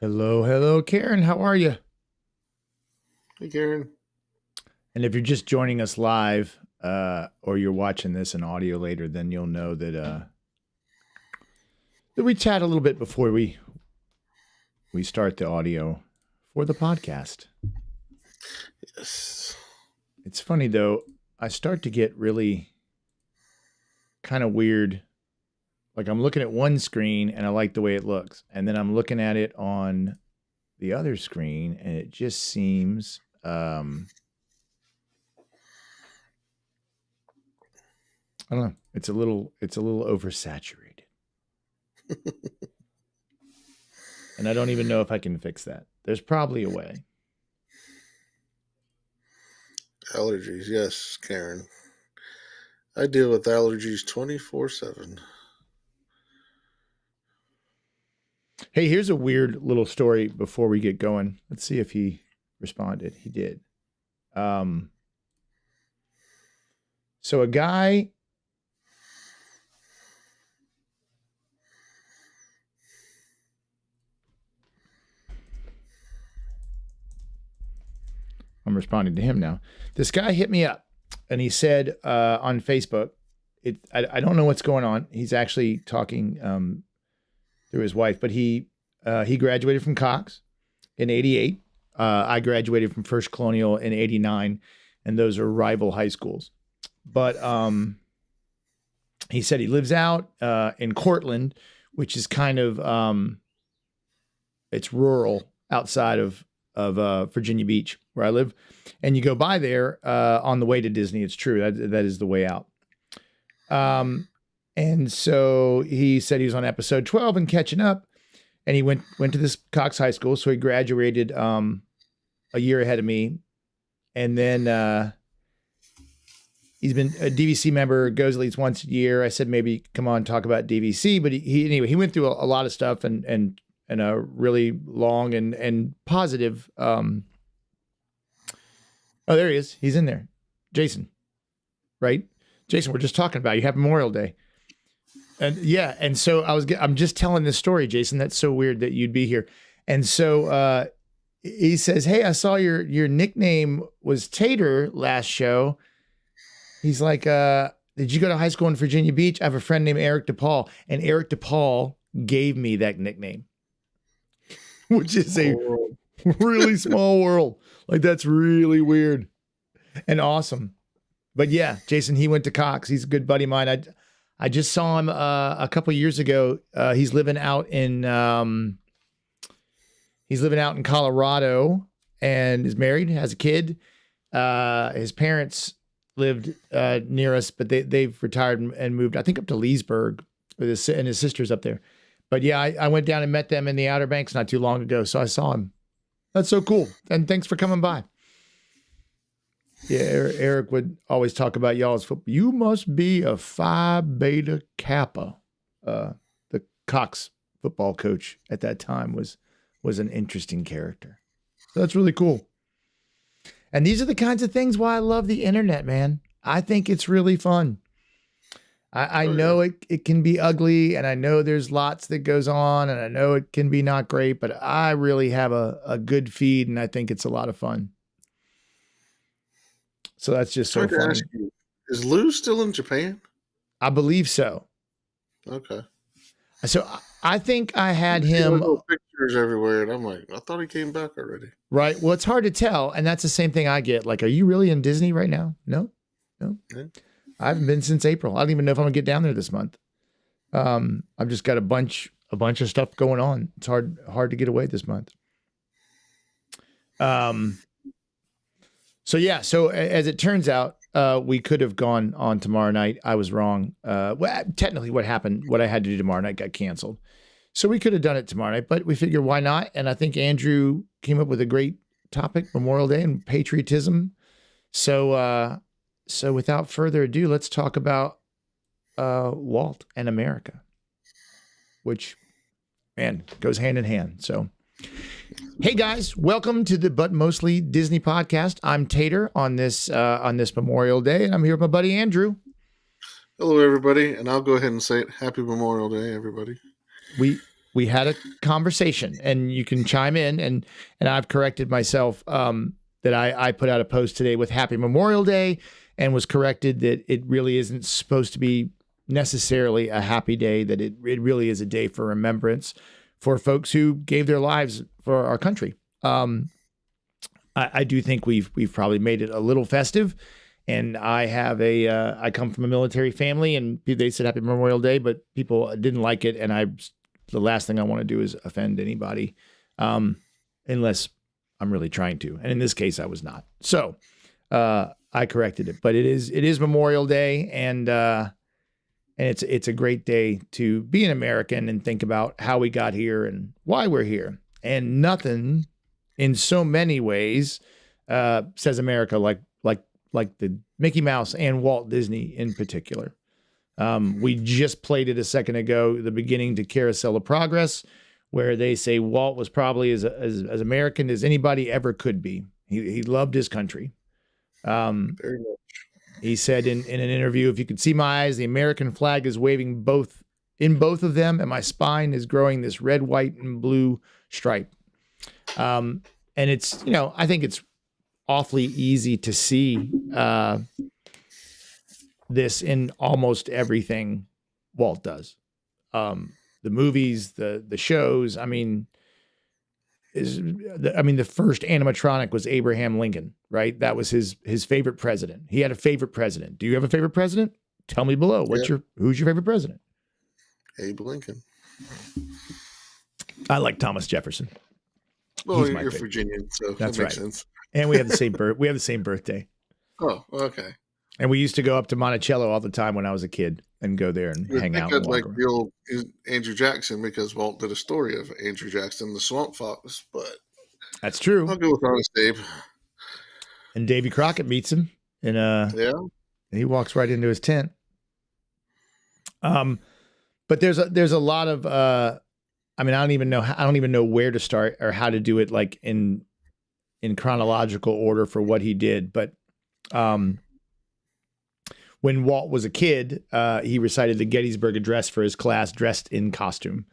Hello, hello, Karen. How are you? Hey, Karen. And if you're just joining us live, or you're watching this in audio later, then you'll know that we chat a little bit before we start the audio for the podcast. Yes. It's funny though. I start to get really kind of weird. Like I'm looking at one screen and I like the way it looks, and then I'm looking at it on the other screen, and it just seems. I don't know. It's a little oversaturated. And I don't even know if I can fix that. There's probably a way. Allergies. Yes, Karen. I deal with allergies 24/7. Hey, here's a weird little story before we get going. Let's see if he responded. He did. So a guy I'm responding to him now. This guy hit me up and he said on Facebook, I don't know what's going on. He's actually talking through his wife, but he graduated from Cox in '88. I graduated from First Colonial in '89, and those are rival high schools. But he said he lives out in Cortland, which is kind of it's rural outside of Virginia Beach, where I live, and you go by there on the way to Disney. It's true that is the way out. And so he said he was on episode 12 and catching up, and he went to this Cox High School, so he graduated a year ahead of me, and then he's been a DVC member, goes at least once a year. I said maybe come on talk about DVC, but he went through a lot of stuff and a really long and positive. Oh, there he is. He's in there, Jason. Right, Jason. We're just talking about you. Happy Memorial Day. And yeah, and so I'm just telling this story, Jason. That's so weird that you'd be here. And so he says, "Hey, I saw your nickname was Tater last show." He's like, "Did you go to high school in Virginia Beach? I have a friend named Eric DePaul, and Eric DePaul gave me that nickname, which is a really small world. Like that's really weird and awesome." But yeah, Jason, he went to Cox. He's a good buddy of mine. I just saw him a couple years ago. He's living out in Colorado and is married, has a kid. His parents lived near us, but they've retired and moved, I think, up to Leesburg with his sister's up there. But yeah, I went down and met them in the Outer Banks not too long ago, so I saw him. That's so cool. And thanks for coming by. Yeah, Eric would always talk about y'all's football. You must be a Phi Beta Kappa. The Cox football coach at that time was an interesting character. So that's really cool. And these are the kinds of things why I love the internet, man. I think it's really fun. I know it can be ugly, and I know there's lots that goes on, and I know it can be not great, but I really have a good feed, and I think it's a lot of fun. So that's just so funny. Ask you, is Lou still in Japan? I believe so. Okay. So I think I had him. Pictures everywhere, and I'm like, I thought he came back already. Right. Well, it's hard to tell, and that's the same thing I get. Like, are you really in Disney right now? No. Yeah. I haven't been since April. I don't even know if I'm gonna get down there this month. I've just got a bunch of stuff going on. It's hard to get away this month. So yeah. So as it turns out, we could have gone on tomorrow night. I was wrong. Well, technically, what happened? What I had to do tomorrow night got canceled. So we could have done it tomorrow night, but we figured why not? And I think Andrew came up with a great topic, Memorial Day and patriotism. So without further ado, let's talk about Walt and America, which, man, goes hand in hand. So, hey guys, welcome to the But Mostly Disney podcast. I'm Tater on this Memorial Day, and I'm here with my buddy Andrew. Hello, everybody, and I'll go ahead and say it. Happy Memorial Day, everybody. we had a conversation, and you can chime in, and I've corrected myself that I put out a post today with Happy Memorial Day, and was corrected that it really isn't supposed to be necessarily a happy day, that it really is a day for remembrance for folks who gave their lives for our country. I do think we've probably made it a little festive, and I have I come from a military family, and they said Happy Memorial Day, but people didn't like it, and the last thing I want to do is offend anybody, unless I'm really trying to, and in this case, I was not. So I corrected it, but it is Memorial Day, and it's a great day to be an American and think about how we got here and why we're here, and nothing in so many ways says America like the Mickey Mouse and Walt Disney in particular. We just played it a second ago, the beginning to Carousel of Progress, where they say Walt was probably as American as anybody ever could be. He loved his country. Very much. He said in an interview, "If you could see my eyes, the American flag is waving in both of them, and my spine is growing this red, white, and blue stripe." And it's, I think it's awfully easy to see this in almost everything Walt does. The movies, the shows. I mean, the first animatronic was Abraham Lincoln, right? That was his favorite president. He had a favorite president. Do you have a favorite president? Tell me below. Who's your favorite president? Abe Lincoln. I like Thomas Jefferson. Well, you're Virginian, so that's that makes right. sense. And we have the same We have the same birthday. Oh, okay. And we used to go up to Monticello all the time when I was a kid and go there and hang out. And like the old Andrew Jackson, because Walt did a story of Andrew Jackson, the Swamp Fox. But that's true. I'll go with Honest Abe. And Davy Crockett meets him, and he walks right into his tent. But there's a lot of I don't even know where to start or how to do it, like in chronological order for what he did. But when Walt was a kid, he recited the Gettysburg Address for his class dressed in costume.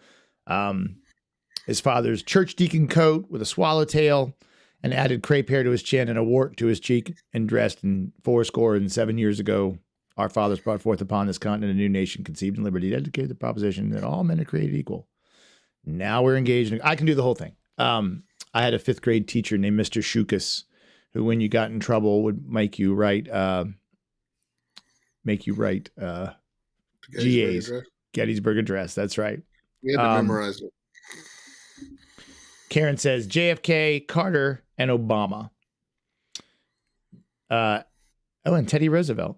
His father's church deacon coat with a swallowtail, and added crepe hair to his chin and a wart to his cheek, and dressed in 7 years ago, our fathers brought forth upon this continent a new nation conceived in liberty, dedicated to the proposition that all men are created equal. Now we're engaged in, I can do the whole thing. I had a 5th grade teacher named Mr. Shukas, who, when you got in trouble, would make you write GAs, Gettysburg Address. That's right. We had to memorize it. Karen says JFK, Carter, and Obama. And Teddy Roosevelt.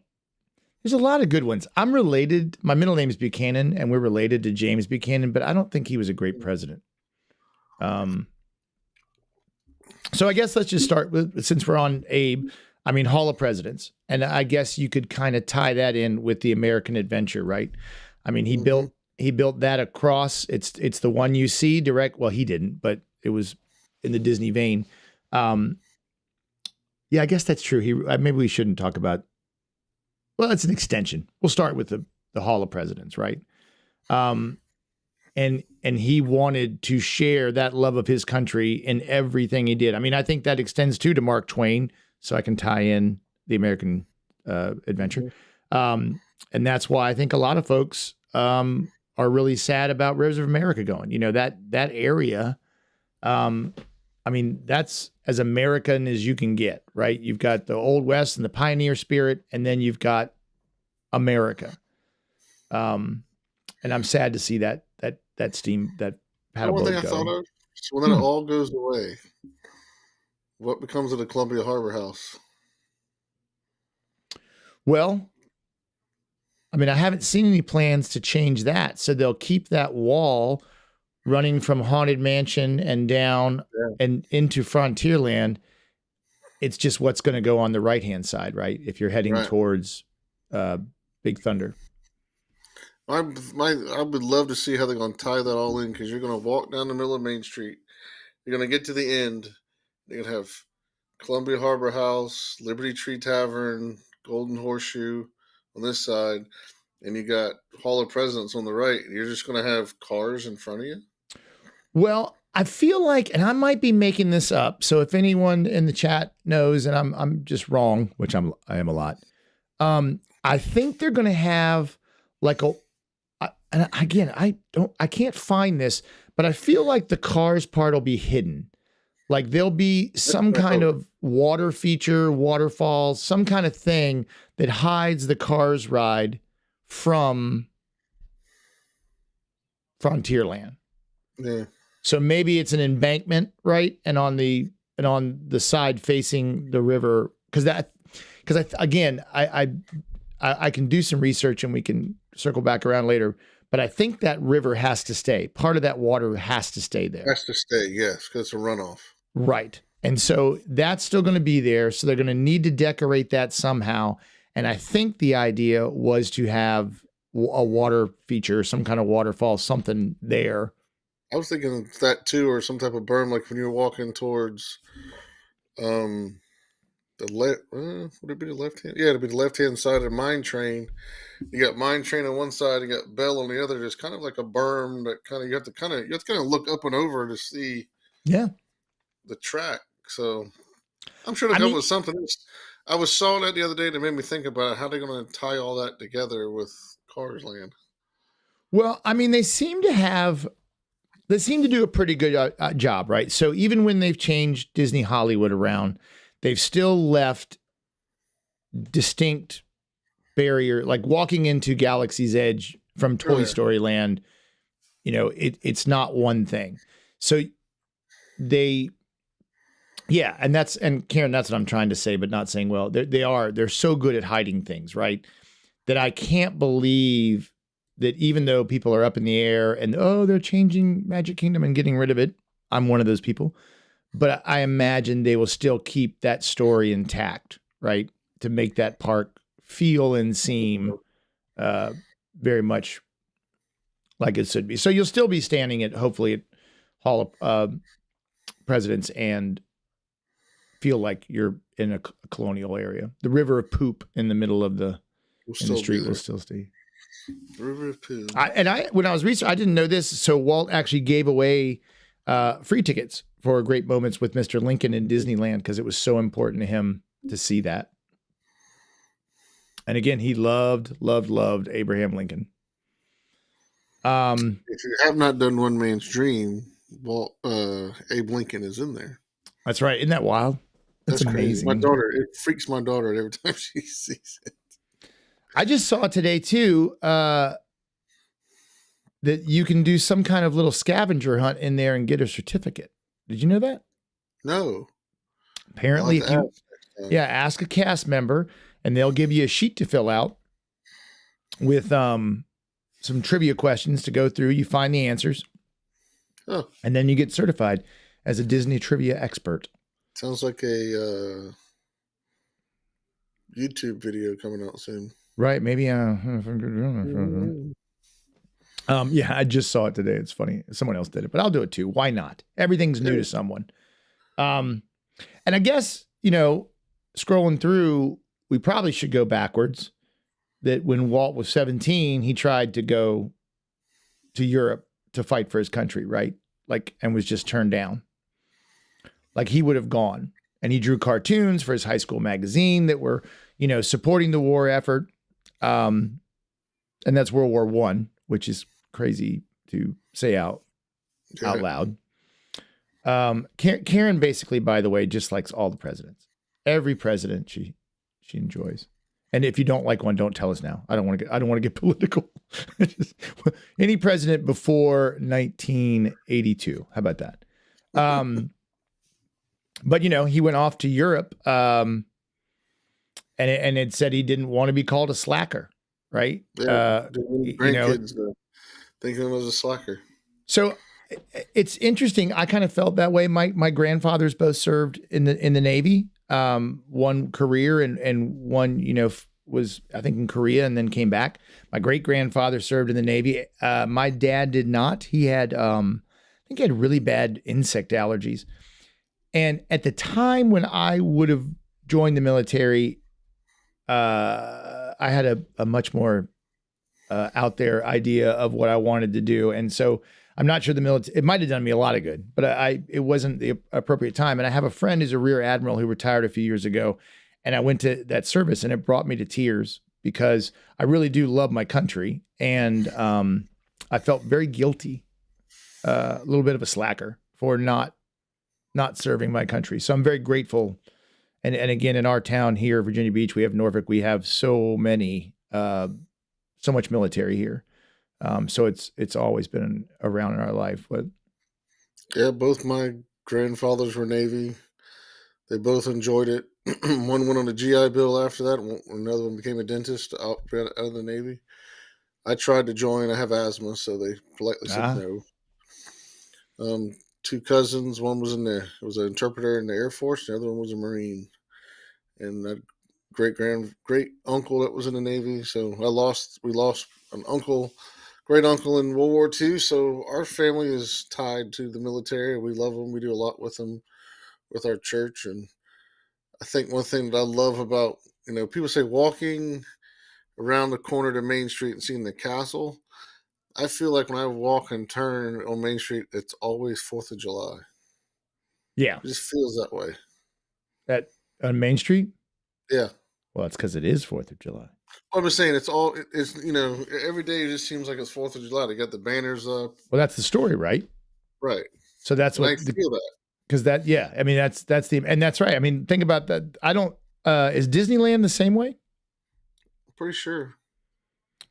There's a lot of good ones. I'm related. My middle name is Buchanan, and we're related to James Buchanan, but I don't think he was a great president. So I guess let's just start with, since we're on Abe, Hall of Presidents. And I guess you could kind of tie that in with the American adventure, right? He built that across. It's the one you see direct. Well, he didn't, but it was in the Disney vein. Yeah, I guess that's true. Maybe we shouldn't talk about. Well, it's an extension. We'll start with the Hall of Presidents, right? And he wanted to share that love of his country in everything he did. I think that extends too to Mark Twain, so I can tie in the American adventure. And that's why I think a lot of folks are really sad about Rivers of America going. That area. That's as American as you can get, right? You've got the Old West and the pioneer spirit, and then you've got America. And I'm sad to see that paddle boat go. One thing I thought of, so when that all goes away, what becomes of the Columbia Harbor House? Well, I haven't seen any plans to change that, so they'll keep that wall running from Haunted Mansion and down and into Frontierland. It's just what's going to go on the right-hand side, right? If you're heading towards Big Thunder. I would love to see how they're going to tie that all in, because you're going to walk down the middle of Main Street. You're going to get to the end. You're going to have Columbia Harbor House, Liberty Tree Tavern, Golden Horseshoe on this side, and you got Hall of Presidents on the right. You're just going to have cars in front of you. Well, I feel like, and I might be making this up. So if anyone in the chat knows, and I'm just wrong, which I am a lot. I think they're going to have like and again, I can't find this, but I feel like the cars part will be hidden. Like there'll be some kind of water feature, waterfall, some kind of thing that hides the Cars ride from Frontierland. Yeah. So maybe it's an embankment, right? And on the side facing the river, because I can do some research and we can circle back around later. But I think that river has to stay. Part of that water has to stay there. Has to stay, yes, because it's a runoff. Right. And so that's still going to be there. So they're going to need to decorate that somehow. And I think the idea was to have a water feature, some kind of waterfall, something there. I was thinking that too, or some type of berm, like when you're walking towards the left. Would it be the left hand? Yeah, it'd be the left hand side of Mine Train. You got Mine Train on one side, you got Bell on the other. There's kind of like a berm that you have to kind of look up and over to see. Yeah. The track. So I'm sure they'll come with something. I saw that the other day and it made me think about how they're going to tie all that together with Cars Land. Well, I mean, they seem to do a pretty good job, right? So even when they've changed Disney Hollywood around, they've still left distinct barrier, like walking into Galaxy's Edge from Toy Story Land. You know, it's not one thing. So yeah, and Karen, that's what I'm trying to say, but not saying well. They're so good at hiding things, right? That I can't believe that even though people are up in the air and they're changing Magic Kingdom and getting rid of it. I'm one of those people, but I imagine they will still keep that story intact, right? To make that park feel and seem very much like it should be. So you'll still be standing hopefully at Hall of Presidents and feel like you're in a colonial area. The river of poop in the middle of the street will still stay. River of poop. When I was researching, I didn't know this. So Walt actually gave away free tickets for Great Moments with Mr. Lincoln in Disneyland because it was so important to him to see that. And again, he loved Abraham Lincoln. If you have not done One Man's Dream, Abe Lincoln is in there. That's right. Isn't that wild? That's amazing. Crazy. It freaks my daughter every time she sees it. I just saw today too that you can do some kind of little scavenger hunt in there and get a certificate. Did you know that? No. Apparently, ask a cast member and they'll give you a sheet to fill out with some trivia questions to go through. You find the answers, and then you get certified as a Disney trivia expert. Sounds like a YouTube video coming out soon. Right. Maybe. Yeah, I just saw it today. It's funny. Someone else did it, but I'll do it too. Why not? Everything's new to someone. And I guess, scrolling through, we probably should go backwards. That when Walt was 17, he tried to go to Europe to fight for his country, right? And was just turned down. Like he would have gone, and he drew cartoons for his high school magazine that were, supporting the war effort. And that's World War I, which is crazy to say out loud. Karen basically, by the way, just likes all the presidents. Every president she enjoys. And if you don't like one, don't tell us now. I don't want to get political. Any president before 1982. How about that? But he went off to Europe, and it said he didn't want to be called a slacker, right? Yeah, grandkids think of him as a slacker. So it's interesting. I kind of felt that way. My grandfathers both served in the Navy. One career and one, was I think in Korea and then came back. My great grandfather served in the Navy. My dad did not. He had, I think he had really bad insect allergies. And at the time when I would have joined the military, I had a much more out there idea of what I wanted to do. And so I'm not sure the military, it might have done me a lot of good, but it wasn't the appropriate time. And I have a friend who's a rear admiral who retired a few years ago. And I went to that service and it brought me to tears because I really do love my country. And I felt very guilty, a little bit of a slacker for not serving my country. So I'm very grateful. And again, in our town here, Virginia Beach, we have Norfolk, we have so much military here. So it's always been around in our life. But Yeah, both my grandfathers were Navy. They both enjoyed it. One went on a GI Bill after that. Another one became a dentist out of the Navy. I tried to join. I have asthma, so they politely said no. Two cousins. One was was an interpreter in the Air Force. The other one was a Marine. And that great uncle that was in the Navy. So we lost an great uncle in World War II. So our family is tied to the military. We love them. We do a lot with them, with our church. And I think one thing that I love about, people say walking around the corner to Main Street and seeing the castle. I feel like when I walk and turn on Main Street, it's always 4th of July. Yeah. It just feels that way. On Main Street? Yeah. Well, it's because it is 4th of July. I'm just saying it's every day it just seems like it's 4th of July. They got the banners up. Well, that's the story, right? Right. So that's what I feel that. Because I mean, that's and that's right. I mean, think about that. Is Disneyland the same way? I'm pretty sure.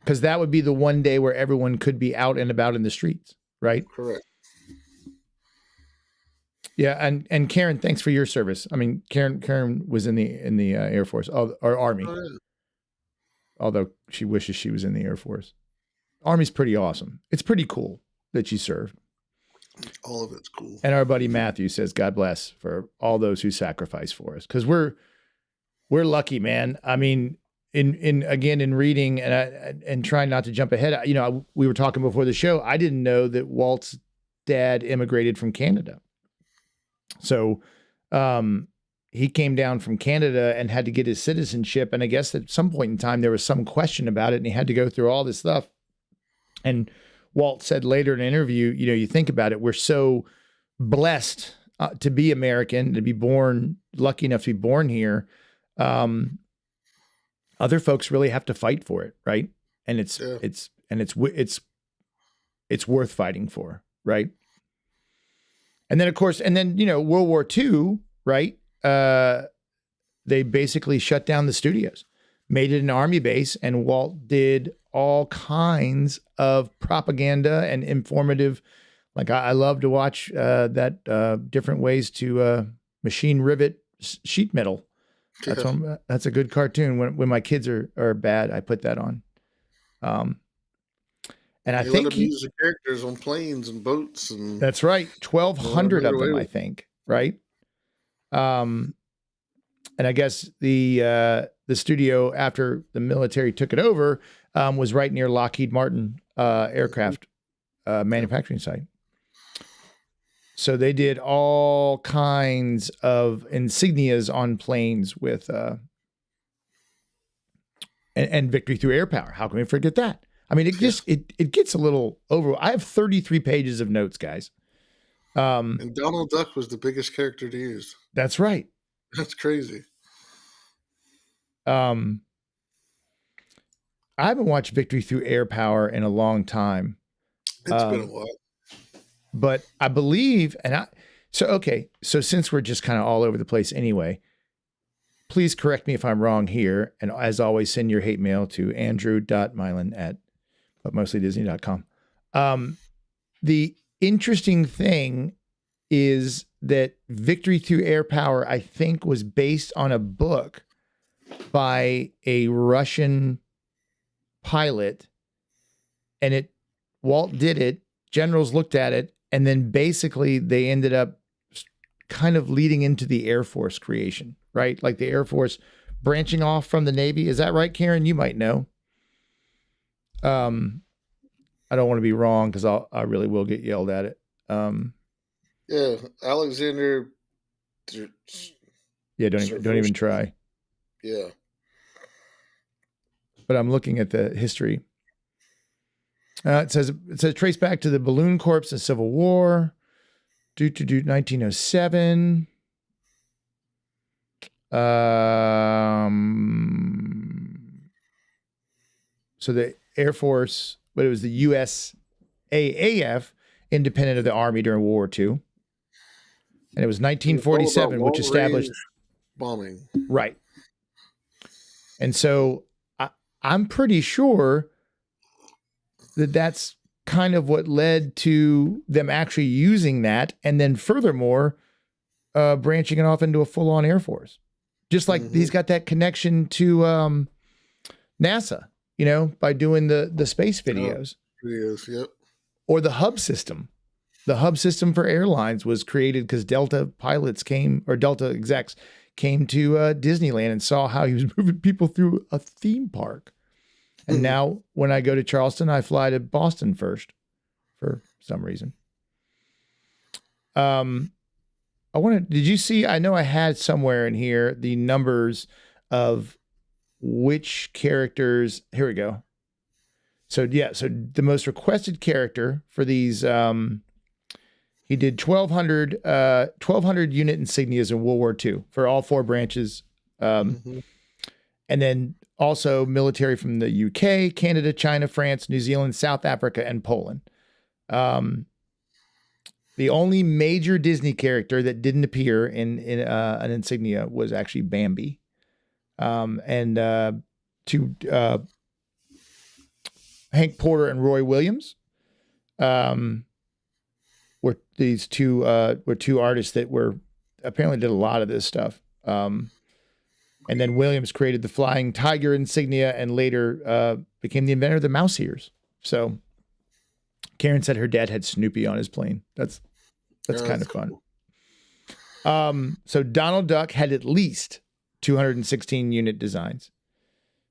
Because that would be the one day where everyone could be out and about in the streets, right? Correct. Yeah, and Karen, thanks for your service. I mean, Karen was in the Air Force or Army, although she wishes she was in the Air Force. Army's pretty awesome. It's pretty cool that you served. All of it's cool. And our buddy Matthew says, "God bless for all those who sacrifice for us," because we're lucky, man. I mean, in reading and trying not to jump ahead, we were talking before the show. I didn't know that Walt's dad immigrated from Canada. So he came down from Canada and had to get his citizenship. And I guess at some point in time, there was some question about it and he had to go through all this stuff. And Walt said later in an interview, you think about it, we're so blessed to be American, to be lucky enough to be born here. Other folks really have to fight for it, right? And it's worth fighting for, right? And then, of course, World War II, right? They basically shut down the studios, made it an army base, and Walt did all kinds of propaganda and informative. Like I love to watch different ways to machine rivet sheet metal. That's a good cartoon. When my kids are bad, I put that on. And I think let him use the characters on planes and boats, and that's right, 1,200 of them, I think, right? And I guess the studio after the military took it over was right near Lockheed Martin aircraft manufacturing site. So they did all kinds of insignias on planes with and victory through air power. How can we forget that? I mean, it gets a little over. I have 33 pages of notes, guys. And Donald Duck was the biggest character to use. That's right. That's crazy. I haven't watched Victory Through Air Power in a long time. It's been a while. But I believe, so since we're just kind of all over the place anyway, please correct me if I'm wrong here. And as always, send your hate mail to andrew.milan@butmostlydisney.com. The interesting thing is that Victory Through Air Power, I think, was based on a book by a Russian pilot, and Walt did it, generals looked at it, and then basically they ended up kind of leading into the Air Force creation, right? Like the Air Force branching off from the Navy. Is that right, Karen? You might know. I don't want to be wrong because I really will get yelled at it. Yeah, Alexander. Yeah, don't even try. Yeah. But I'm looking at the history. It says trace back to the Balloon Corps and Civil War. 1907. So the Air Force, but it was the USAAF, independent of the Army during World War II. And it was 1947, which established bombing. Right. And so I'm pretty sure that that's kind of what led to them actually using that. And then furthermore, branching it off into a full-on Air Force. Just like he's got that connection to NASA, you know, by doing the space videos. Videos, yep. Or the hub system. The hub system for airlines was created because Delta pilots came, or Delta execs came to Disneyland and saw how he was moving people through a theme park. And now when I go to Charleston, I fly to Boston first for some reason. Did you see, I know I had somewhere in here the numbers of which characters, here we go. So yeah, so the most requested character for these, he did 1,200 unit insignias in World War II for all four branches. And then also military from the UK, Canada, China, France, New Zealand, South Africa, and Poland. The only major Disney character that didn't appear in an insignia was actually Bambi. And two Hank Porter and Roy Williams were these two artists that were apparently did a lot of this stuff. And then Williams created the flying tiger insignia and later became the inventor of the mouse ears. So Karen said her dad had Snoopy on his plane. That's kind of fun. Cool. So Donald Duck had at least 216 unit designs.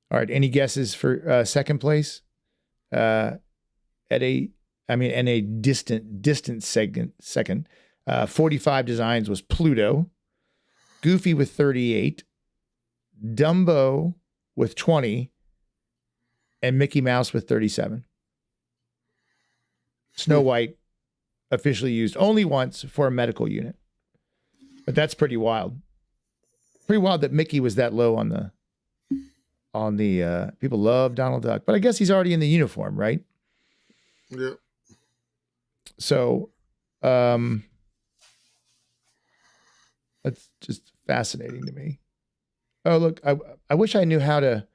All right. Any guesses for second place? In a distant second, 45 designs was Pluto, Goofy with 38, Dumbo with 20, and Mickey Mouse with 37. Snow White officially used only once for a medical unit. But that's pretty wild. Pretty wild that Mickey was that low on the people love Donald Duck. But I guess he's already in the uniform, right? Yeah. So that's just fascinating to me. Oh, look, I wish I knew how to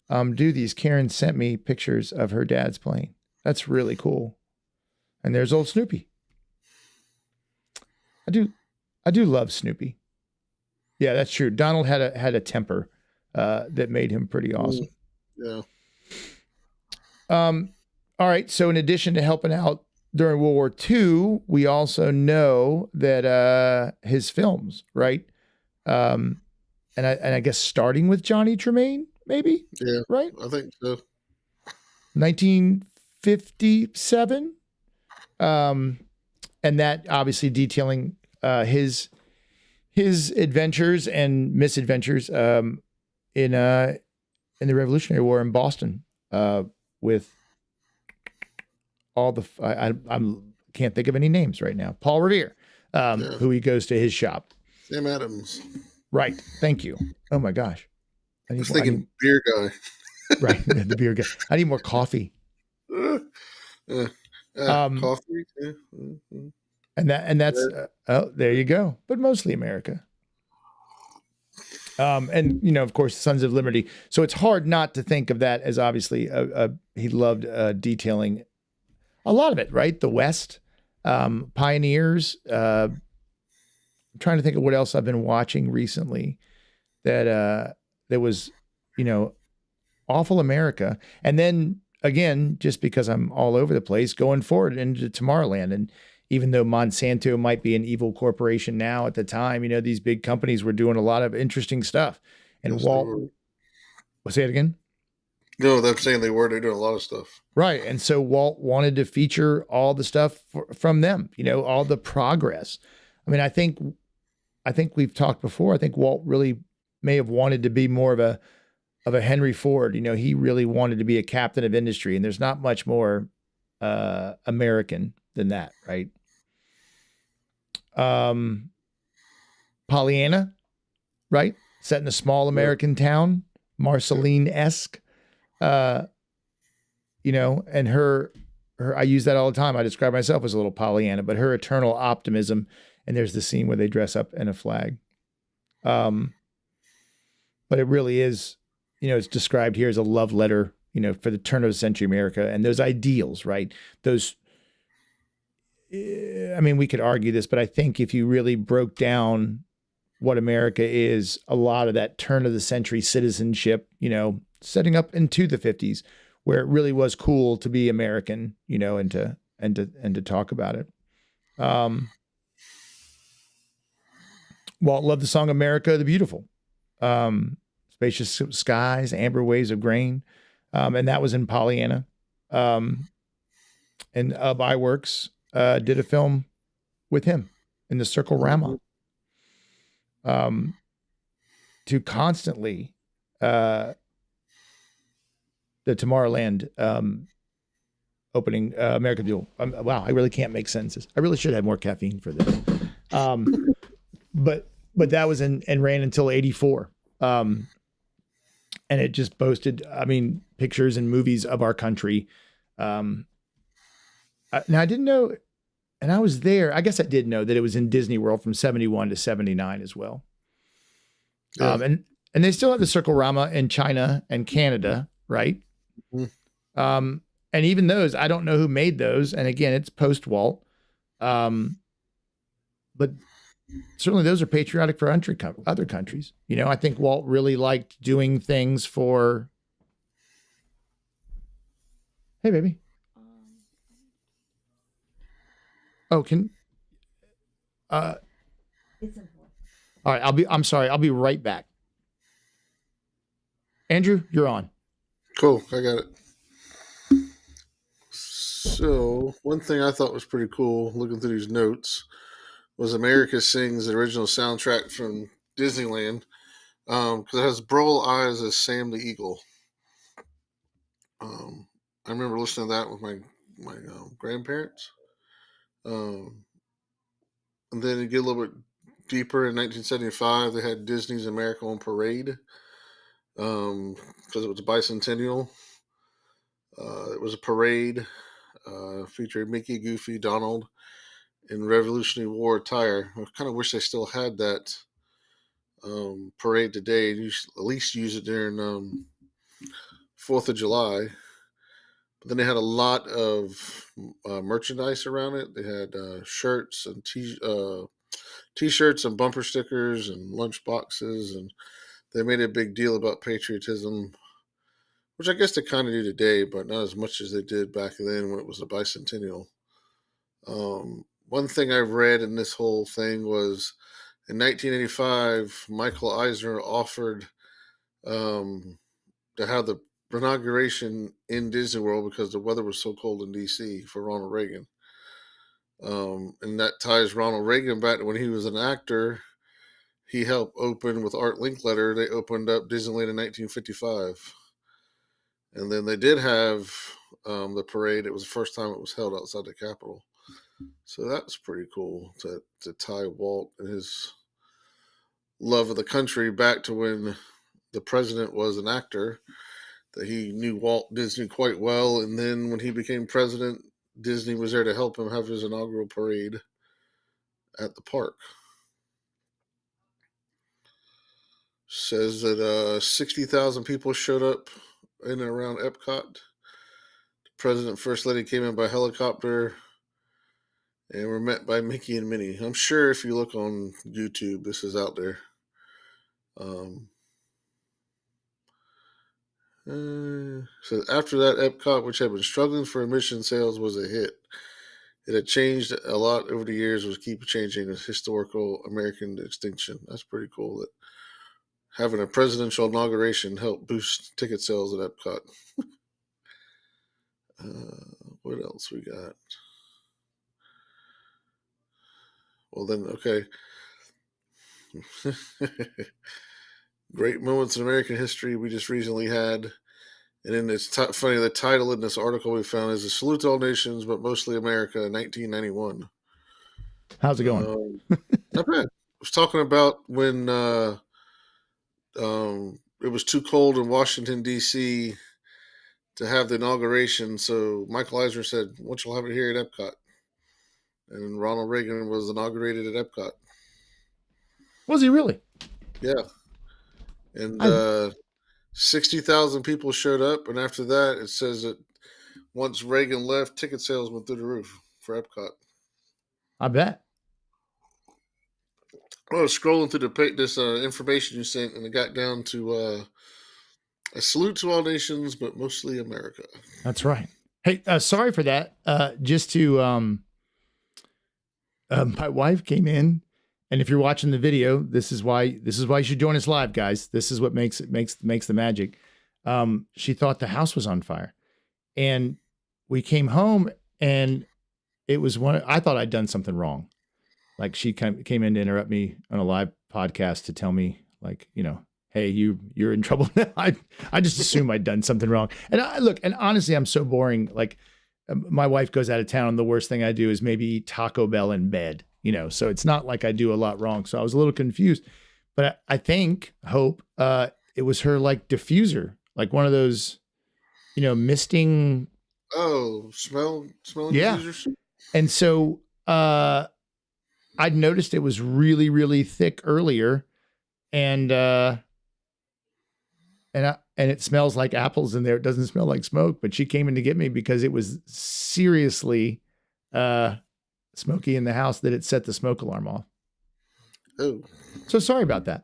do these. Karen sent me pictures of her dad's plane. That's really cool. And there's old Snoopy. I do love Snoopy. Yeah, that's true. Donald had a temper that made him pretty awesome. Yeah. All right. So in addition to helping out during World War II, we also know that his films, right? And I guess starting with Johnny Tremaine, maybe. Yeah. Right. I think so. 1957. And that obviously detailing his adventures and misadventures in the Revolutionary War in Boston with all the I can't think of any names right now. Paul Revere, who he goes to his shop. Sam Adams. Right. Thank you. Oh my gosh. I was thinking beer guy. Right. The beer guy. I need more coffee. Coffee. Yeah. Mm-hmm. And that's there you go. But mostly America. And you know, of course, Sons of Liberty. So it's hard not to think of that as obviously he loved detailing a lot of it, right? The West, pioneers. I'm trying to think of what else I've been watching recently that was, you know, awful America. And then again, just because I'm all over the place, going forward into Tomorrowland. And even though Monsanto might be an evil corporation now, at the time, you know, these big companies were doing a lot of interesting stuff. And yes, Walt, say it again? No, they're saying they're doing a lot of stuff. Right. And so Walt wanted to feature all the stuff from them, you know, all the progress. I mean, I think we've talked before. I think Walt really may have wanted to be more of a Henry Ford. You know, he really wanted to be a captain of industry, and there's not much more American than that, right? Um, Pollyanna, right? Set in a small Yep. American town, Yep. Marceline esque. Uh, and her I use that all the time. I describe myself as a little Pollyanna, but her eternal optimism. And there's the scene where they dress up in a flag. Um, but it really is, it's described here as a love letter, for the turn of the century America and those ideals, right? Those, I mean, we could argue this, but I think if you really broke down what America is, a lot of that turn of the century citizenship, setting up into the 50s, where it really was cool to be American, and to talk about it. Um, Walt loved the song "America the Beautiful." Spacious skies, amber waves of grain, and that was in Pollyanna. And Iwerks did a film with him in the Circle Mhm. Rama, um, to constantly uh, the Tomorrowland opening American Duel. Wow, I really can't make sentences. I really should have more caffeine for this. Um, but that was in and ran until '84. And it just boasted, I mean, pictures and movies of our country. Now I didn't know, and I was there. I guess I did know that it was in Disney World from '71 to '79 as well. Yeah. And they still have the Circle Rama in China and Canada, right? Mhm. Um, and even those, I don't know who made those. And again, it's post Walt. Um, but certainly those are patriotic for other countries. I think Walt really liked doing things for. Hey, baby. Oh, can. Uh, all right. I'm sorry. I'll be right back. Andrew, you're on. Cool. I got it. So one thing I thought was pretty cool, looking through these notes, was America Sings, the original soundtrack from Disneyland, because it has Burl Ives as Sam the Eagle. I remember listening to that with my grandparents. Um, and then you get a little bit deeper in 1975, they had Disney's America on Parade, because it was a bicentennial. It was a parade featuring Mickey, Goofy, Donald in Revolutionary War attire. I kind of wish they still had that parade today. You should at least use it during 4th of July. But then they had a lot of merchandise around it. They had shirts and t-shirts and bumper stickers and lunch boxes, and they made a big deal about patriotism, which I guess they kind of do today, but not as much as they did back then when it was a bicentennial. One thing I've read in this whole thing was in 1985, Michael Eisner offered um, to have the inauguration in Disney World because the weather was so cold in DC for Ronald Reagan. And that ties Ronald Reagan back to when he was an actor. He helped open with Art Linkletter. They opened up Disneyland in 1955. And then they did have the parade. It was the first time it was held outside the Capitol. So that's pretty cool to tie Walt and his love of the country back to when the president was an actor, that he knew Walt Disney quite well. And then when he became president, Disney was there to help him have his inaugural parade at the park. Says that 60,000 people showed up in and around Epcot. The president and first lady came in by helicopter and were met by Mickey and Minnie. I'm sure if you look on YouTube, this is out there. Um, so after that, Epcot, which had been struggling for admission sales, was a hit. It had changed a lot over the years, was keep changing its historical American distinction. That's pretty cool that having a presidential inauguration helped boost ticket sales at Epcot. What else we got? Well, then, okay. Great moments in American history we just recently had And then it's funny. The title in this article we found is "A Salute to All Nations, but Mostly America," 1991. How's it going? Not bad. I was talking about when it was too cold in Washington D.C. to have the inauguration, so Michael Eisner said, "Why don't you have it here at Epcot?" And Ronald Reagan was inaugurated at Epcot. Was he really? Yeah, and I 60,000 people showed up, and after that, it says that once Reagan left, ticket sales went through the roof for Epcot. I bet. I was scrolling through this information you sent, and it got down to "A Salute to All Nations, but Mostly America." That's right. Hey, sorry for that. Just to my wife came in, and if you're watching the video, this is why you should join us live, guys. This is what makes the magic. She thought the house was on fire, and we came home, and it was I thought I'd done something wrong. Like she came in to interrupt me on a live podcast to tell me, like, hey, you're in trouble now. I just assume I'd done something wrong. And and honestly, I'm so boring. Like, my wife goes out of town, and the worst thing I do is maybe eat Taco Bell in bed, so it's not like I do a lot wrong. So I was a little confused, but I hope it was her, like, diffuser, like one of those, misting. Oh, smelling Yeah. diffusers? And so I'd noticed it was really, really thick earlier, and it smells like apples in there. It doesn't smell like smoke, but she came in to get me because it was seriously smoky in the house that it set the smoke alarm off. Oh. So sorry about that.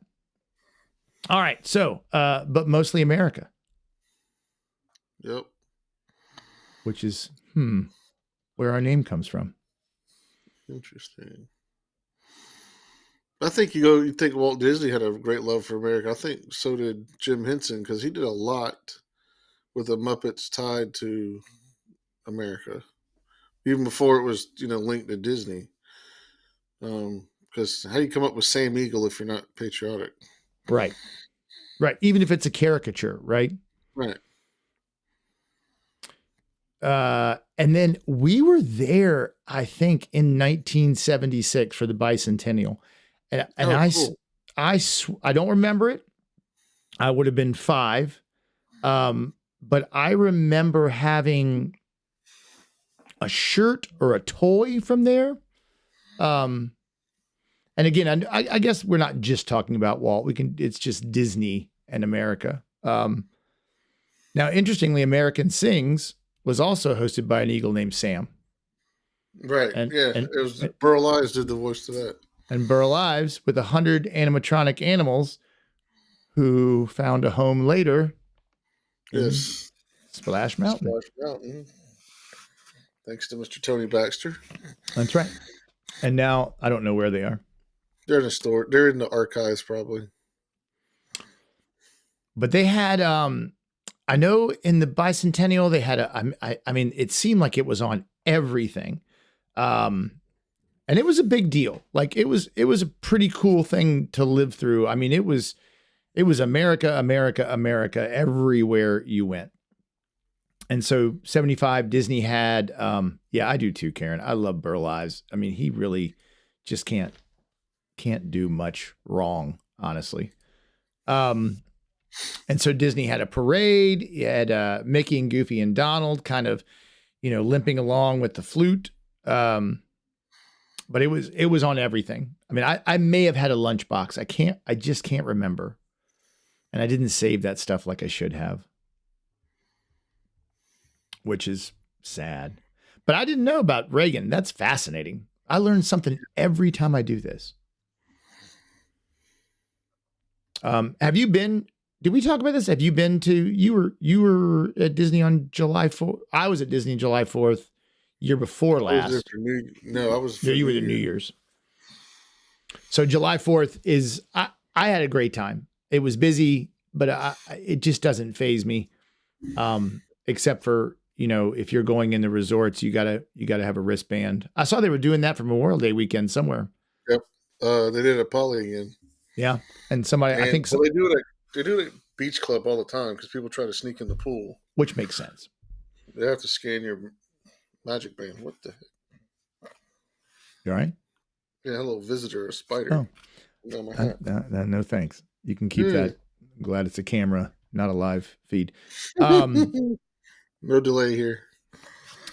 All right. So, but mostly America. Yep. Which is, where our name comes from. Interesting. I think you think Walt Disney had a great love for America. I think so did Jim Henson, because he did a lot with the Muppets tied to America, even before it was linked to Disney. Because how do you come up with Sam Eagle if you're not patriotic? Right. Even if it's a caricature, right? Right. And then we were there, I think, in 1976 for the bicentennial. And Cool. I don't remember it. I would have been 5. But I remember having a shirt or a toy from there. And again, I guess we're not just talking about Walt. It's just Disney and America. Now, interestingly, American Sings was also hosted by an eagle named Sam. Right. It was Burl Ives did the voice to that. And Burl Ives with 100 animatronic animals who found a home later. Yes. Splash Mountain. Splash Mountain. Thanks to Mr. Tony Baxter. That's right. And now I don't know where they are. They're in the store. They're in the archives probably. But they had, I know in the bicentennial, they had I mean, it seemed like it was on everything. And it was a big deal. Like it was a pretty cool thing to live through. I mean, it was America, America, America everywhere you went. And so 75 Disney had, I do too, Karen. I love Burl Ives. I mean, he really just can't do much wrong, honestly. And so Disney had a parade. You had Mickey and Goofy and Donald kind of, limping along with the flute. But it was on everything. I mean, I may have had a lunchbox. I just can't remember. And I didn't save that stuff like I should have, which is sad. But I didn't know about Reagan. That's fascinating. I learn something every time I do this. Have you been? Did we talk about this? Have you been to? You were at Disney on July 4th. I was at Disney July 4th, year before last. I was. You were the New Year's. So July 4th is. I had a great time. It was busy, but it just doesn't faze me. Except for if you're going in the resorts, you gotta have a wristband. I saw they were doing that for Memorial Day weekend somewhere. Yep, they did it at Poly again. Yeah, and somebody I think they do it at Beach Club all the time because people try to sneak in the pool. which makes sense. They have to scan your magic band. What the heck? You all right? Yeah, a little visitor, a spider. Oh, My hat. no, thanks. You can keep that. I'm glad it's a camera, not a live feed. No delay here.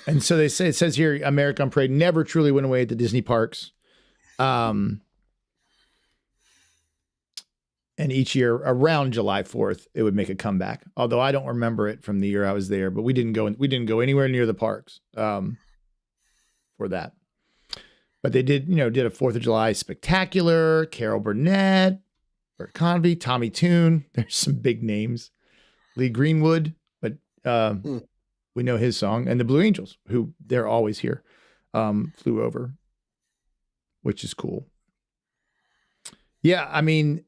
And so it says here, America on Parade never truly went away at the Disney parks. And each year around July 4th, it would make a comeback. Although I don't remember it from the year I was there, but we didn't go anywhere near the parks for that. But they did a 4th of July spectacular. Carol Burnett, Bert Convey, Tommy Tune. There's some big names. Lee Greenwood, but we know his song. And the Blue Angels, who they're always here, flew over, which is cool. Yeah, I mean,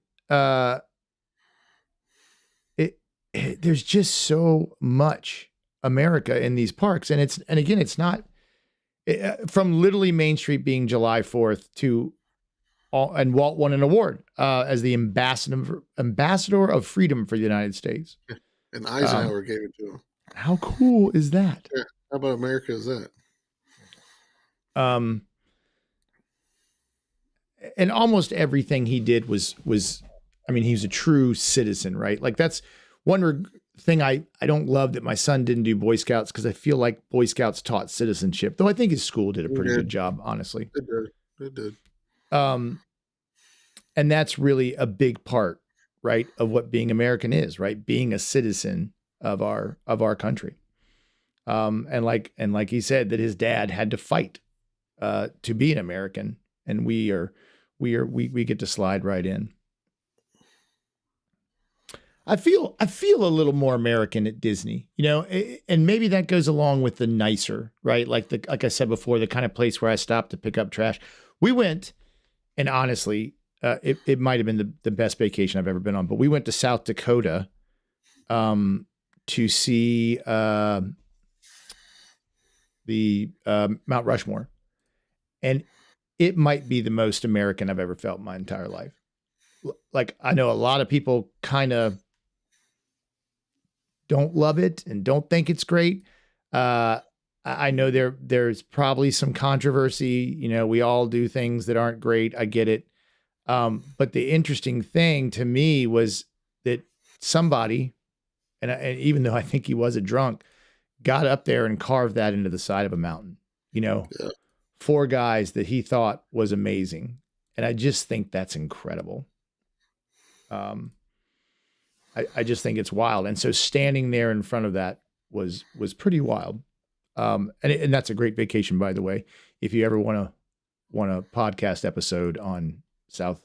there's just so much America in these parks, and it's not from literally Main Street being July 4th to and Walt won an award as the ambassador of freedom for the United States. And Eisenhower gave it to him. How cool is that? Yeah. How about America is that? And almost everything he did was I mean, he was a true citizen, right? Like that's one thing I don't love that my son didn't do Boy Scouts, because I feel like Boy Scouts taught citizenship, though I think his school did a pretty good job, honestly. It did. And that's really a big part, right, of what being American is, right? Being a citizen of our country. And like he said, that his dad had to fight to be an American, and we get to slide right in. I feel a little more American at Disney, and maybe that goes along with the nicer, right? Like I said before, the kind of place where I stopped to pick up trash. We went, and honestly, it might have been the best vacation I've ever been on, but we went to South Dakota to see the Mount Rushmore, and it might be the most American I've ever felt in my entire life. Like, I know a lot of people kind of don't love it and don't think it's great. I know there's probably some controversy. We all do things that aren't great. I get it. But the interesting thing to me was that somebody, and even though I think he was a drunk, got up there and carved that into the side of a mountain. Yeah. 4 guys that he thought was amazing. And I just think that's incredible. I just think it's wild. And so standing there in front of that was pretty wild. And that's a great vacation, by the way. If you ever want a podcast episode on South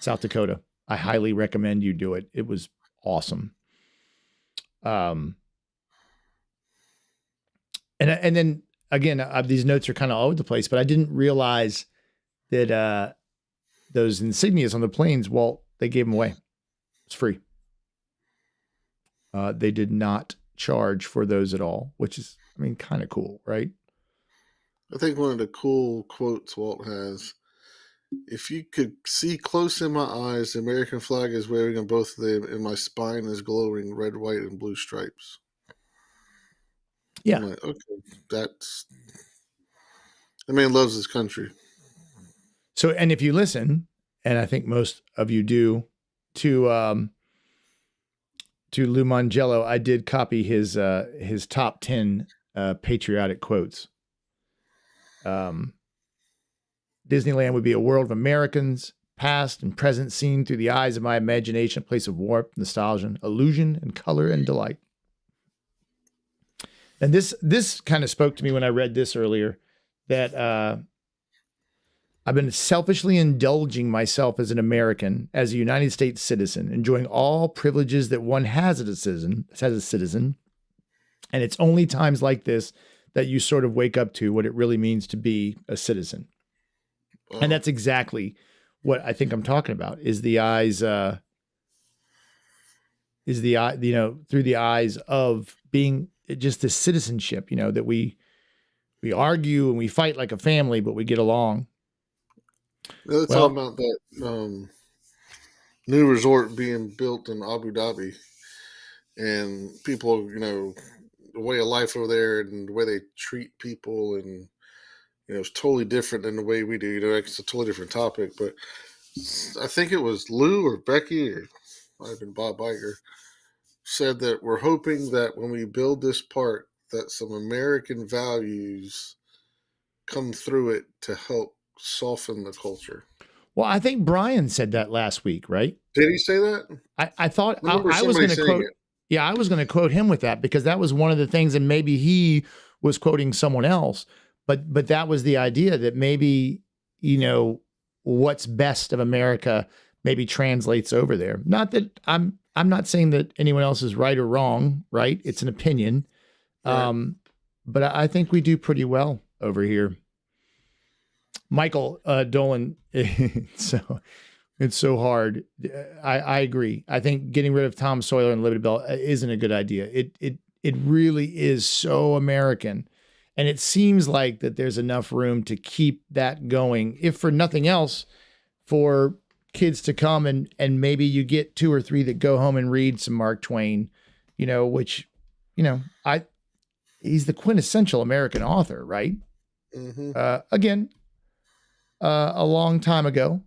Dakota, I highly recommend you do it. It was awesome. And then again, these notes are kind of all over the place, but I didn't realize that those insignias on the planes, Walt, they gave them away. It's free. They did not charge for those at all, which is, kind of cool, right? I think one of the cool quotes Walt has, if you could see close in my eyes, the American flag is waving on both of them, and my spine is glowing red, white, and blue stripes. Yeah. I'm like, okay, the man loves his country. So, and if you listen, and I think most of you do, to Lou Mangello, I did copy his top 10 patriotic quotes. Disneyland would be a world of Americans, past and present, seen through the eyes of my imagination, a place of warmth, nostalgia, illusion, and color and delight. And this kind of spoke to me when I read this earlier, that I've been selfishly indulging myself as an American, as a United States citizen, enjoying all privileges that one has as a citizen. And it's only times like this that you sort of wake up to what it really means to be a citizen. Oh. And that's exactly what I think I'm talking about, is the eyes, through the eyes of being just this citizenship, that we argue and we fight like a family, but we get along. Let's talk about that new resort being built in Abu Dhabi. and people, the way of life over there and the way they treat people, and it's totally different than the way we do. It's a totally different topic, but I think it was Lou or Becky, or might have been Bob Iger, said that we're hoping that when we build this park, that some American values come through it to help soften the culture. Well, I think Brian said that last week, right? Did he say that? I thought I remember I was somebody going to saying quote. it. Yeah, I was going to quote him with that because that was one of the things, and maybe he was quoting someone else, but that was the idea that maybe what's best of America maybe translates over there. Not that I'm not saying that anyone else is right or wrong, right? It's an opinion, Right. but I think we do pretty well over here. Michael Dolan, so it's so hard. I agree. I think getting rid of Tom Sawyer and Liberty Bell isn't a good idea. It really is so American, and it seems like that there's enough room to keep that going, if for nothing else, for kids to come and maybe you get 2 or 3 that go home and read some Mark Twain, which, I he's the quintessential American author, right? Mm-hmm. Again, a long time ago.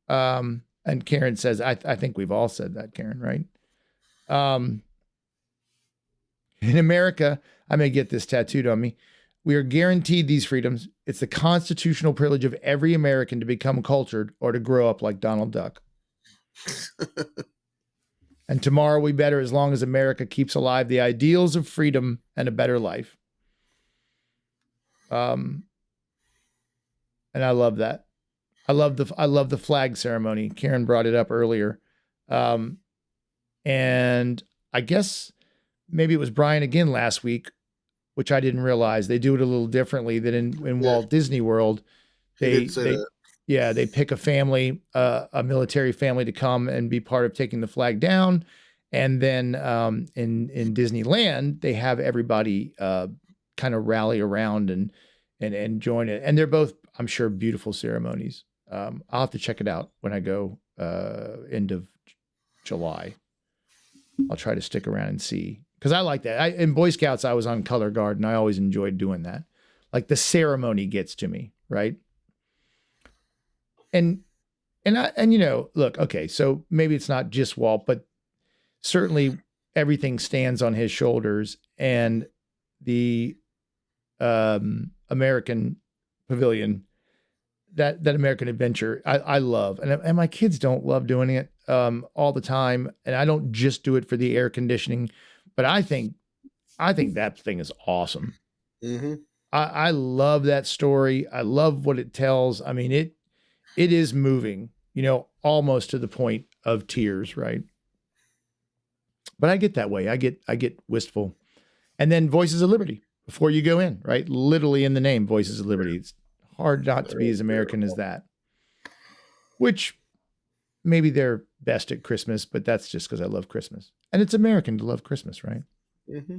And Karen says, I think we've all said that, Karen, right? In America, I may get this tattooed on me. We are guaranteed these freedoms. It's the constitutional privilege of every American to become cultured or to grow up like Donald Duck. And tomorrow we better as long as America keeps alive the ideals of freedom and a better life. And I love that. I love the flag ceremony. Karen brought it up earlier. And I guess maybe it was Brian again last week, which I didn't realize. They do it a little differently than in Walt Disney World. They pick a family, a military family, to come and be part of taking the flag down. And then in Disneyland, they have everybody kind of rally around and join it. And they're both, I'm sure, beautiful ceremonies. I'll have to check it out when I go end of July. I'll try to stick around and see, because I like that. In Boy Scouts, I was on color guard, and I always enjoyed doing that. Like the ceremony gets to me, right? And look, okay, so maybe it's not just Walt, but certainly everything stands on his shoulders, and the American Pavilion. That American adventure, I love, and my kids don't love doing it all the time, and I don't just do it for the air conditioning, but I think that thing is awesome. Mm-hmm. I love that story. I love what it tells. I mean, it is moving, almost to the point of tears, right? But I get that way. I get wistful, and then Voices of Liberty before you go in, right? Literally in the name, Voices of Liberty. It's hard not to be as American as that, which maybe they're best at Christmas, but that's just because I love Christmas, and it's American to love Christmas, right? Mm-hmm.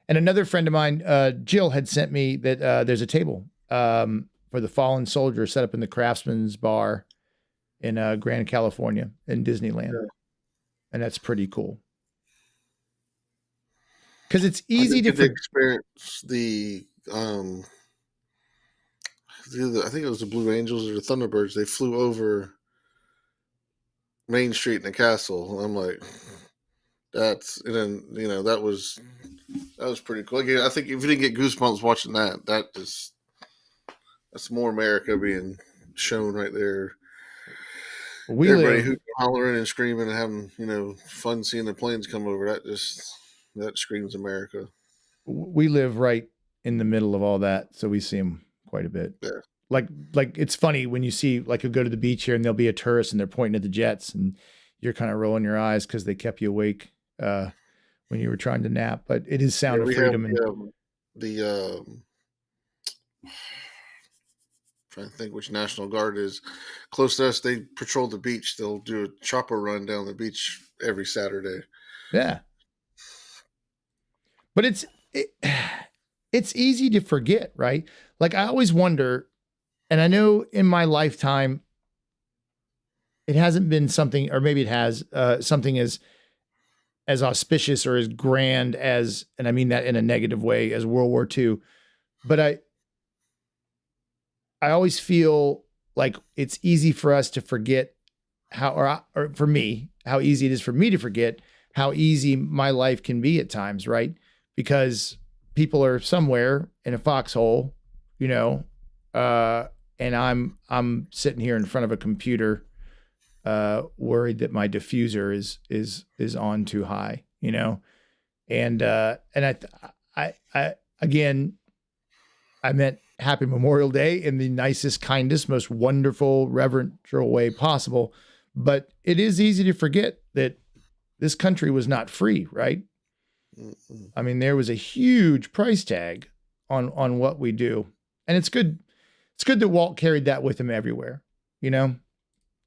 And another friend of mine, Jill, had sent me that there's a table for the fallen soldier set up in the Craftsman's Bar in Grand California in Disneyland. Yeah. And that's pretty cool. Because it's easy to experience the I think it was the Blue Angels or the Thunderbirds. They flew over Main Street in the castle. And I'm like, and then that was pretty cool. Again, I think if you didn't get goosebumps watching that's more America being shown right there. Everybody who's hollering and screaming and having fun seeing the planes come over. That screams America. We live right in the middle of all that, so we see them quite a bit. Yeah. Like it's funny when you see, like, you'll go to the beach here and there'll be a tourist and they're pointing at the jets and you're kind of rolling your eyes because they kept you awake when you were trying to nap. But it is Sound of Freedom. Trying to think which National Guard is close to us. They patrol the beach. They'll do a chopper run down the beach every Saturday. Yeah. But it's easy to forget, right? Like, I always wonder, and I know in my lifetime, it hasn't been something, or maybe it has, something as as auspicious or as grand as, and I mean that in a negative way, as World War II. But I always feel like it's easy for us to forget or for me, how easy it is for me to forget how easy my life can be at times, right? Because people are somewhere in a foxhole, you know, and I'm sitting here in front of a computer, worried that my diffuser is on too high, you know, and I again, I meant happy Memorial Day in the nicest, kindest, most wonderful, reverential way possible. But it is easy to forget that this country was not free, right? Mm-mm. I mean, there was a huge price tag on what we do. And it's good. It's good that Walt carried that with him everywhere, you know?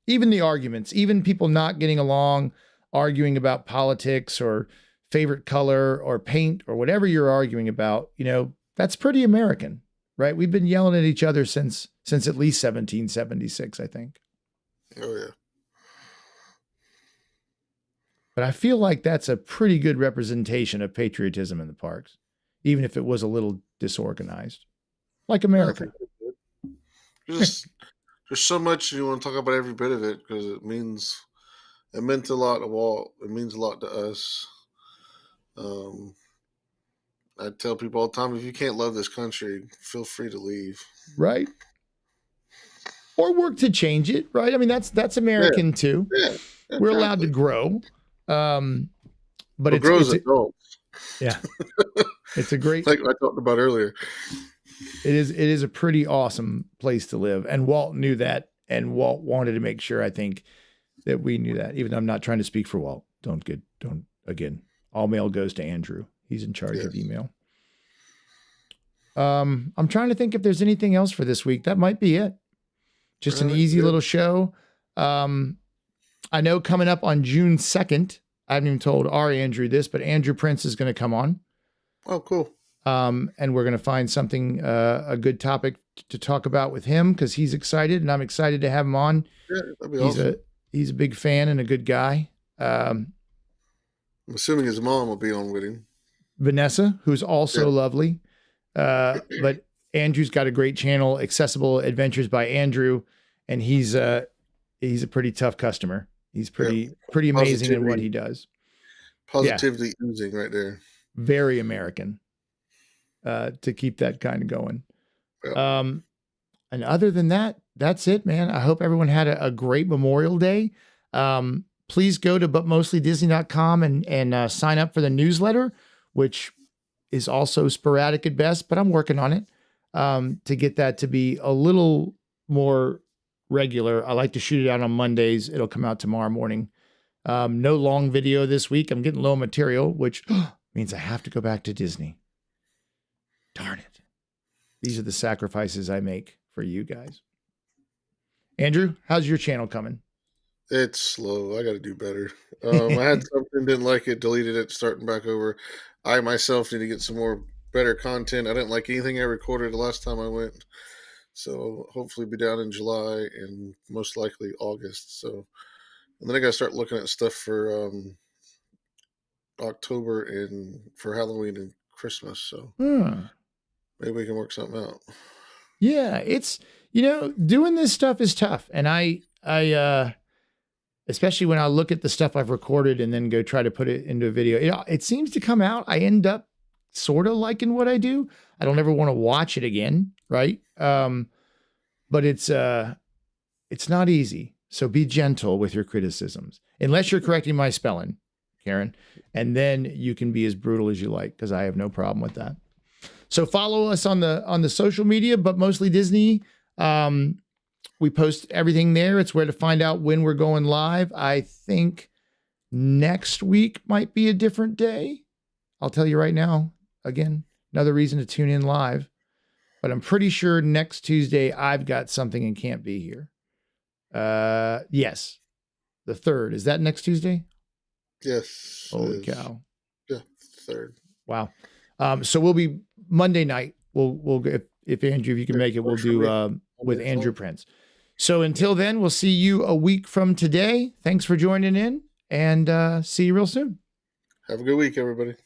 Even the arguments, even people not getting along, arguing about politics or favorite color or paint or whatever you're arguing about, you know, that's pretty American, right? We've been yelling at each other since at least 1776, I think. Oh yeah. But I feel like that's a pretty good representation of patriotism in the parks, even if it was a little disorganized, like I America. think that's good. There's so much you want to talk about every bit of it because it meant a lot to Walt. It means a lot to us. Um, I tell people all the time, if you can't love this country, feel free to leave. Right? Or work to change it, right? I mean, that's American too. Yeah, We're allowed to exactly. grow. But What grows adults, yeah, it's a great, like I talked about earlier. it is a pretty awesome place to live. And Walt knew that. And Walt wanted to make sure, I think, that we knew that, even though I'm not trying to speak for Walt. Again, all mail goes to Andrew. He's in charge of Yes. email. I'm trying to think if there's anything else for this week. That might be it. Just an Alright, easy good. little show. I know coming up on June 2nd, I haven't even told Andrew this, but Andrew Prince is going to come on. Oh, cool. And we're going to find something, a good topic to talk about with him because he's excited and I'm excited to have him on. Yeah, that'd be awesome. He's a big fan and a good guy. I'm assuming his mom will be on with him. Vanessa, who's also Yeah. lovely. But Andrew's got a great channel, Accessible Adventures by Andrew, and he's a pretty tough customer. He's pretty amazing in what he does. Positively oozing right there. Very American. To keep that kind of going. Yeah. And other than that, that's it, man. I hope everyone had a great Memorial Day. Please go to butmostlydisney.com and sign up for the newsletter, which is also sporadic at best, but I'm working on it to get that to be a little more regular. I like to shoot it out on Mondays. It'll come out tomorrow morning. No long video this week. I'm getting low material, which means I have to go back to Disney. Darn it. These are the sacrifices I make for you guys. Andrew, how's your channel coming? It's slow. I got to do better. I had something, didn't like it, deleted it, starting back over. I myself need to get some more better content. I didn't like anything I recorded the last time I went. So hopefully be down in July and most likely August. So, and then I got to start looking at stuff for October and for Halloween and Christmas. So maybe we can work something out. Yeah, it's, doing this stuff is tough. And I especially when I look at the stuff I've recorded and then go try to put it into a video, it seems to come out. I end up sort of liking what I do. I don't ever want to watch it again. Right. But it's not easy. So be gentle with your criticisms, unless you're correcting my spelling, Karen, and then you can be as brutal as you like, because I have no problem with that. So follow us on the social media, but mostly Disney. We post everything there. It's where to find out when we're going live. I think next week might be a different day. I'll tell you right now. Again, another reason to tune in live. But I'm pretty sure next Tuesday I've got something and can't be here. Yes. The 3rd. Is that next Tuesday? Yes. Holy cow. Yeah, 3rd. Wow. So we'll be Monday night. We'll if Andrew, if you can make it, we'll do with Andrew Prince. So until then, we'll see you a week from today. Thanks for joining in and see you real soon. Have a good week, everybody.